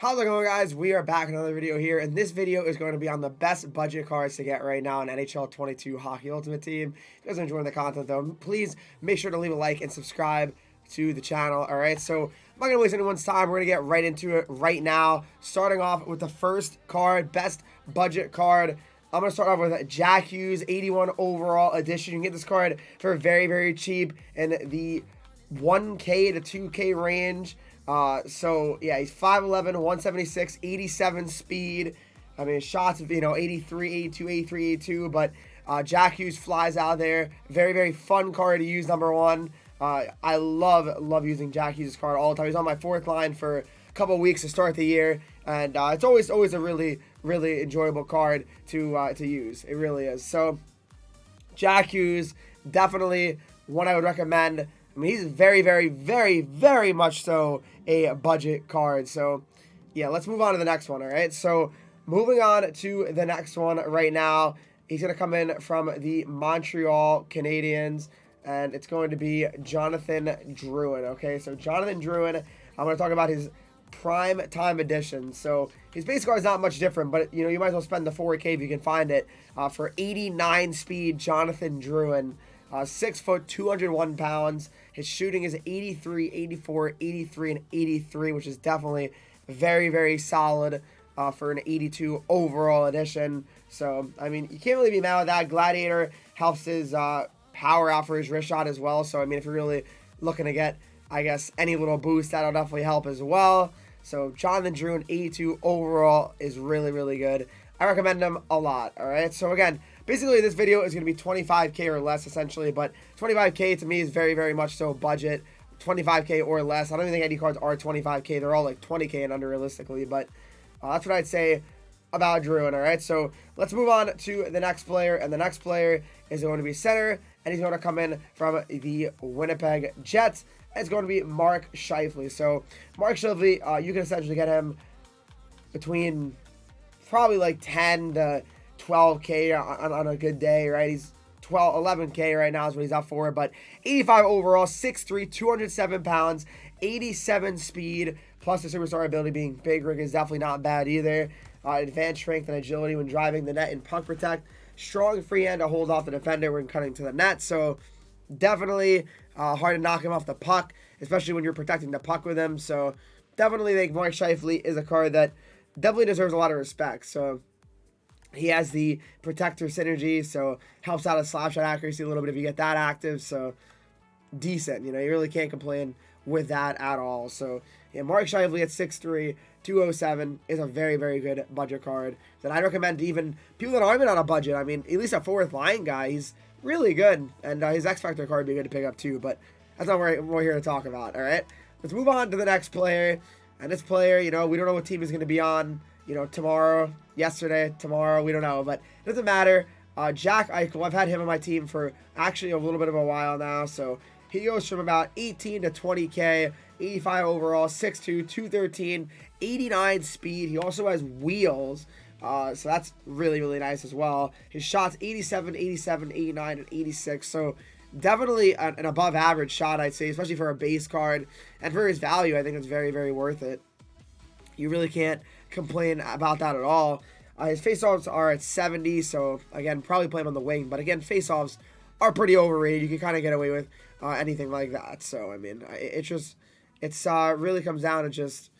How's it going, guys? We are back in another video here, and this video is going to be on the best budget cards to get right now in NHL 22 Hockey Ultimate Team. If you guys are enjoying the content, though, please make sure to leave a like and subscribe to the channel. All right, so I'm not going to waste anyone's time. We're going to get right into it right now, starting off with the first card, best budget card. I'm going to start off with Jack Hughes, 81 overall edition. You can get this card for very, very cheap in the 1K to 2K range. So yeah, he's 5'11", 176, 87 speed. I mean, his shots, 83, 82, 83, 82. But Jack Hughes flies out there. Very, very fun card to use, number one. I love using Jack Hughes' card all the time. He's on my fourth line for a couple of weeks to start the year. And it's always a really, really enjoyable card to use. It really is. So Jack Hughes, definitely one I would recommend. I mean, he's very, very, very, very much so a budget card. So, yeah, let's move on to the next one, all right? So, moving on to the next one right now. He's going to come in from the Montreal Canadiens, and it's going to be Jonathan Drouin, okay? So, Jonathan Drouin, I'm going to talk about his prime time edition. So, his base card is not much different, but, you might as well spend the 4K if you can find it. For 89 speed, Jonathan Drouin. 6 foot, 201 pounds. His shooting is 83, 84, 83, and 83, which is definitely very, very solid for an 82 overall edition. So, I mean, you can't really be mad with that. Gladiator helps his power out for his wrist shot as well. So, I mean, if you're really looking to get, I guess, any little boost, that'll definitely help as well. So, Jonathan Drouin, 82 overall is really, really good. I recommend him a lot, all right? So, again, basically, this video is going to be 25K or less, essentially, but 25K to me is very, very much so budget. 25K or less. I don't even think any cards are 25K. They're all like 20K and under, realistically, but that's what I'd say about Drouin, all right? So, let's move on to the next player, and the next player is going to be center, and he's going to come in from the Winnipeg Jets. It's going to be Mark Scheifele. So, Mark Scheifele, you can essentially get him between probably like 10 to 12K on a good day, right? He's 11K right now is what he's up for, but 85 overall, 6'3", 207 pounds, 87 speed, plus the superstar ability being big rig is definitely not bad either. Advanced strength and agility when driving the net and puck protect. Strong free hand to hold off the defender when cutting to the net, so definitely hard to knock him off the puck, especially when you're protecting the puck with him. So definitely think Mark Scheifele is a card that definitely deserves a lot of respect. So he has the protector synergy, so helps out his slap shot accuracy a little bit if you get that active. So decent, you really can't complain with that at all. So yeah, Mark Scheifele at 6'3", 207 is a very, very good budget card that I recommend to even people that aren't even on a budget. I mean, at least a fourth line guy, he's really good, and his X Factor card would be good to pick up too. But that's not what we're here to talk about. All right, let's move on to the next player. And this player, we don't know what team is going to be on, tomorrow, yesterday, tomorrow, we don't know. But it doesn't matter. Jack Eichel, I've had him on my team for actually a little bit of a while now. So he goes from about 18 to 20K, 85 overall, 6'2", 213, 89 speed. He also has wheels. So that's really, really nice as well. His shots, 87, 87, 89, and 86. So definitely an above average shot, I'd say, especially for a base card. And for his value, I think it's very, very worth it. You really can't complain about that at all. His faceoffs are at 70, so again, probably play him on the wing. But again, faceoffs are pretty overrated. You can kind of get away with anything like that. So, I mean, it's really comes down to just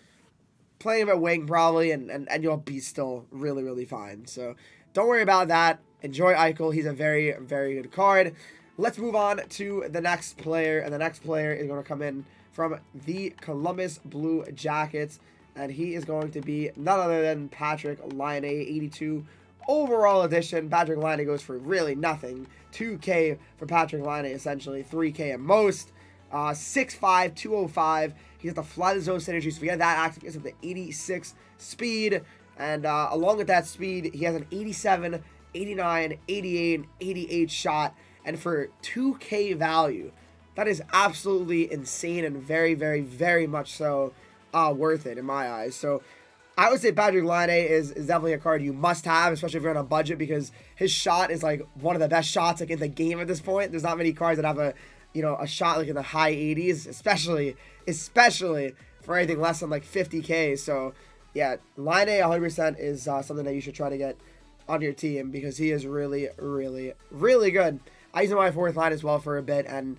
playing him at wing probably, and you'll be still really, really fine. So, don't worry about that. Enjoy Eichel. He's a very, very good card. Let's move on to the next player, and the next player is going to come in from the Columbus Blue Jackets, and he is going to be none other than Patrik Laine, 82 overall edition. Patrik Laine goes for really nothing. 2K for Patrik Laine, essentially 3K at most. 6'5", 205. He has the fly the zone synergy, so if you get that active, he has the 86 speed, and along with that speed, he has an 87, 89, 88, and 88 shot. And for 2K value, that is absolutely insane and very, very, very much so worth it in my eyes. So I would say Patrik Laine is definitely a card you must have, especially if you're on a budget, because his shot is like one of the best shots like in the game at this point. There's not many cards that have a shot like in the high 80s, especially for anything less than like 50K. So yeah, Laine 100% is something that you should try to get on your team because he is really, really, really good. I used him on my fourth line as well for a bit, and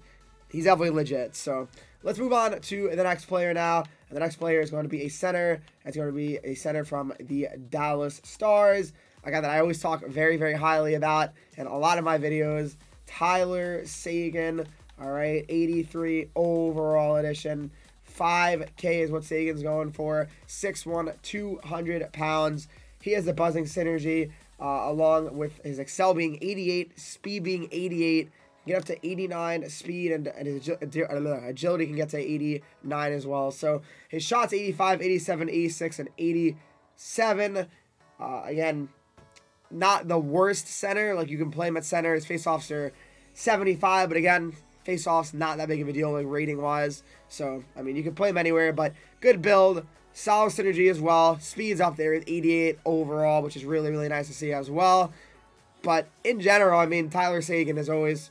he's definitely legit. So let's move on to the next player now. And the next player is going to be a center. It's going to be a center from the Dallas Stars. A guy that I always talk very, very highly about in a lot of my videos. Tyler Seguin. All right, 83 overall edition. 5K is what Seguin's going for. 6'1", 200 pounds. He has the buzzing synergy along with his Excel being 88, speed being 88. Get up to 89 speed, and his agility can get to 89 as well. So his shots 85, 87, 86, and 87. Again, not the worst center. Like, you can play him at center. His faceoffs are 75, but again, faceoffs not that big of a deal, like, rating-wise. So, I mean, you can play him anywhere, but good build. Solid synergy as well. Speed's up there with 88 overall, which is really, really nice to see as well. But in general, I mean, Tyler Seguin is always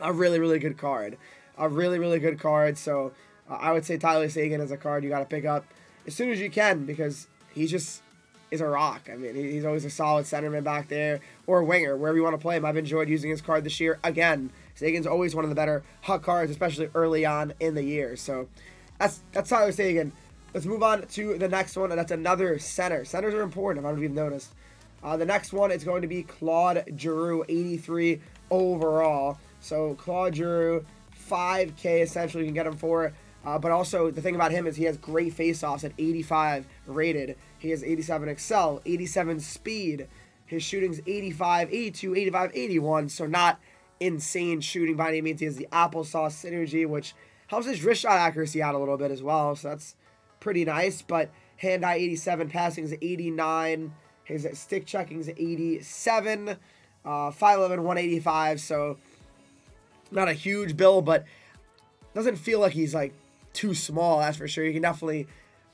a really, really good card. A really, really good card. So I would say Tyler Seguin is a card you got to pick up as soon as you can because he just is a rock. I mean, he's always a solid centerman back there or a winger, wherever you want to play him. I've enjoyed using his card this year. Again, Seguin's always one of the better hot cards, especially early on in the year. So that's Tyler Seguin. Let's move on to the next one, and that's another center. Centers are important, if I don't know if you've noticed. The next one is going to be Claude Giroux, 83 overall. So Claude Giroux, 5K essentially you can get him for. But also the thing about him is he has great faceoffs at 85 rated. He has 87 Excel, 87 speed. His shooting's 85, 82, 85, 81. So not insane shooting by any means. He has the applesauce synergy, which helps his wrist shot accuracy out a little bit as well. So that's pretty nice. But hand-eye 87, passing is 89. His stick checking is 87. 5'11", 185. So not a huge build, but doesn't feel like he's like too small, that's for sure. He can definitely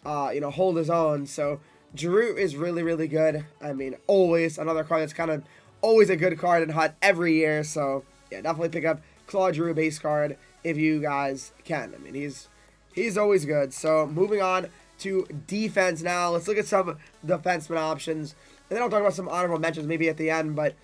hold his own. So Giroux is really, really good. I mean, always another card that's kind of always a good card in HUT every year. So yeah, definitely pick up Claude Giroux base card if you guys can. I mean, he's always good. So moving on to defense now. Let's look at some defenseman options, and then I'll talk about some honorable mentions maybe at the end. But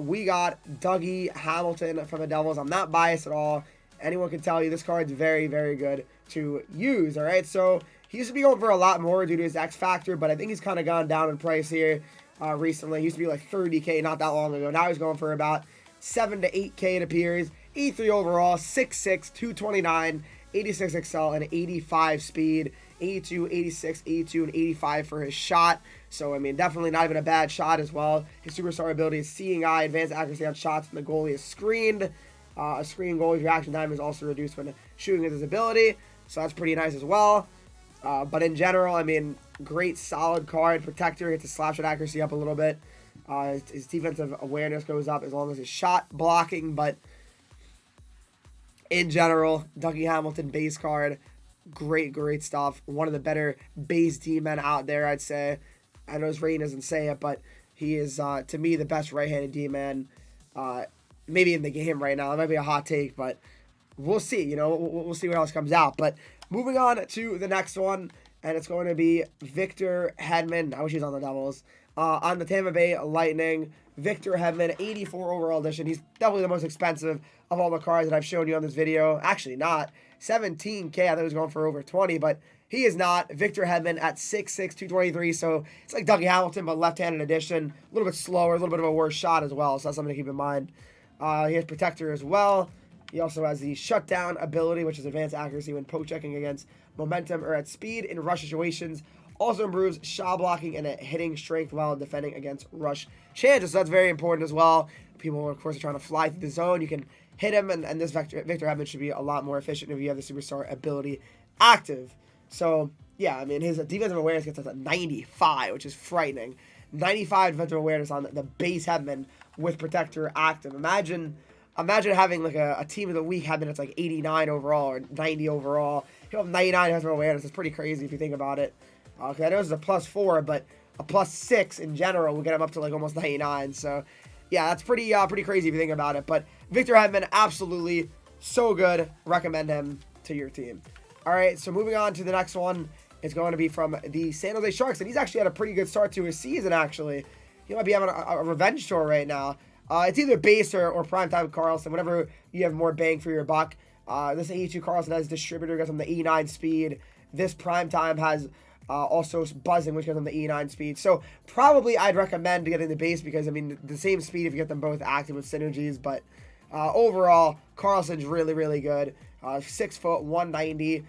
we got Dougie Hamilton from the Devils. I'm not biased at all. Anyone can tell you this card's very, very good to use, all right? So he used to be going for a lot more due to his X Factor, but I think he's kind of gone down in price here recently. He used to be like 30K not that long ago. Now he's going for about 7 to 8K, it appears. 83 overall, 6'6", 229, 86 Excel, and 85 speed. 82, 86, 82, and 85 for his shot. So, I mean, definitely not even a bad shot as well. His superstar ability is seeing eye, advanced accuracy on shots, and the goalie is screened. A screen goalie's reaction time is also reduced when shooting with his ability. So that's pretty nice as well. But in general, I mean, great solid card. Protector gets his slap shot accuracy up a little bit. His defensive awareness goes up as long as his shot blocking. But in general, Dougie Hamilton base card. Great stuff. One of the better base D-men out there, I'd say. I know his rating doesn't say it, but he is, to me, the best right-handed D-man maybe in the game right now. It might be a hot take, but we'll see. You know, we'll see what else comes out. But moving on to the next one, and it's going to be Victor Hedman. I wish he was on the Devils. On the Tampa Bay Lightning, Victor Hedman, 84 overall edition. He's definitely the most expensive of all the cards that I've shown you on this video. Actually not. 17K, I thought he was going for over 20, but he is not. Victor Hedman at 6'6", 223, so it's like Dougie Hamilton, but left-handed edition. A little bit slower, a little bit of a worse shot as well, so that's something to keep in mind. He has Protector as well. He also has the Shutdown ability, which is advanced accuracy when poke checking against momentum or at speed in rush situations. Also improves shot blocking and hitting strength while defending against rush chances, so that's very important as well. People, of course, are trying to fly through the zone. You can hit him, and this Victor Hedman should be a lot more efficient if you have the superstar ability active. So, yeah, I mean, his defensive awareness gets up to 95, which is frightening. 95 defensive awareness on the base Hedman with Protector active. Imagine having like a team of the week Hedman that's like 89 overall or 90 overall. He'll have 99 defensive awareness. It's pretty crazy if you think about it. Okay, I know this is a +4, but a +6 in general will get him up to like almost 99. So, yeah, that's pretty crazy if you think about it. But Victor Hedman, absolutely so good. Recommend him to your team. All right, so moving on to the next one, is going to be from the San Jose Sharks, and he's actually had a pretty good start to his season, actually. He might be having a revenge tour right now. It's either base or primetime Karlsson, whatever you have more bang for your buck. This 82 Karlsson has distributor, gets him the 89 speed. This primetime has also buzzing, which gives them the 89 speed. So probably I'd recommend getting the base because, I mean, the same speed if you get them both active with synergies. But overall, Karlsson's really, really good. 6 foot, 190.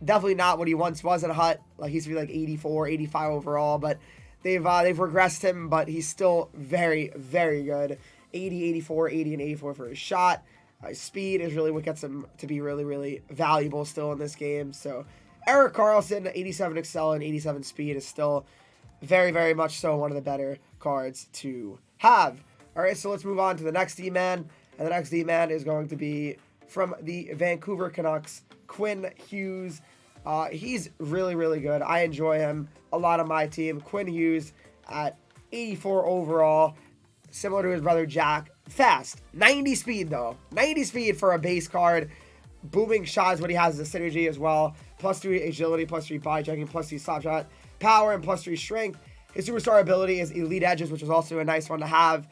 Definitely not what he once was in Hut. Like, he used to be like 84, 85 overall. But they've regressed him, but he's still very, very good. 80, 84, 80, and 84 for his shot. Speed is really what gets him to be really, really valuable still in this game. So Erik Karlsson, 87 Excel and 87 Speed is still very, very much so one of the better cards to have. All right, so let's move on to the next D-man. And the next D-man is going to be from the Vancouver Canucks, Quinn Hughes. He's really, really good. I enjoy him a lot on my team. Quinn Hughes at 84 overall, similar to his brother Jack. Fast. 90 speed, though. 90 speed for a base card. Booming shot is what he has as a synergy as well. +3 agility, +3 body checking, +3 slap shot power, and +3 strength. His superstar ability is elite edges, which is also a nice one to have.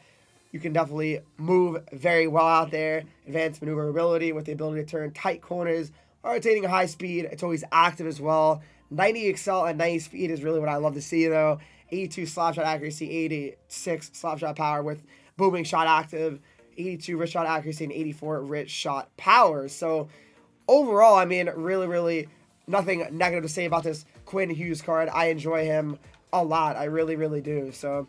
You can definitely move very well out there. Advanced maneuverability with the ability to turn tight corners or attaining a high speed. It's always active as well. 90 excel and 90 speed is really what I love to see, though. 82 slap shot accuracy, 86 slap shot power with booming shot active, 82 wrist shot accuracy, and 84 wrist shot power. So overall, I mean, really, really nothing negative to say about this Quinn Hughes card. I enjoy him a lot. I really, really do. So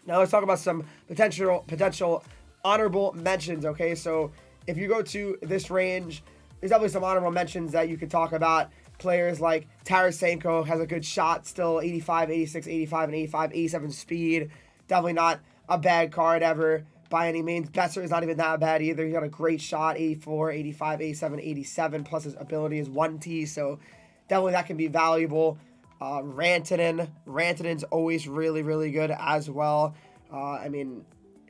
now let's talk about some potential honorable mentions, okay? So if you go to this range, there's definitely some honorable mentions that you could talk about. Players like Tarasenko has a good shot still, 85, 86, 85, and 85, 87 speed. Definitely not a bad card ever by any means. Besser is not even that bad either. He's got a great shot, 84, 85, 87, 87, plus his ability is 1T, so definitely that can be valuable. Rantanen's always really, really good as well. I mean,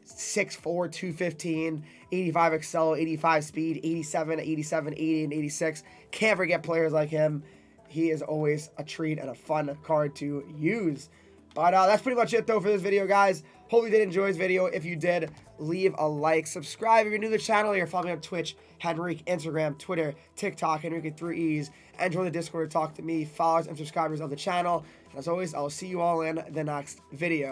6'4", 215, 85 excel, 85 speed, 87, 87, 80, and 86. Can't forget players like him. He is always a treat and a fun card to use. But that's pretty much it, though, for this video, guys. Hope you did enjoy this video. If you did, leave a like. Subscribe if you're new to the channel. You're following me on Twitch, Henreek, Instagram, Twitter, TikTok, Henreek with 3 E's. And join the Discord to talk to me, followers, and subscribers of the channel. And as always, I'll see you all in the next video.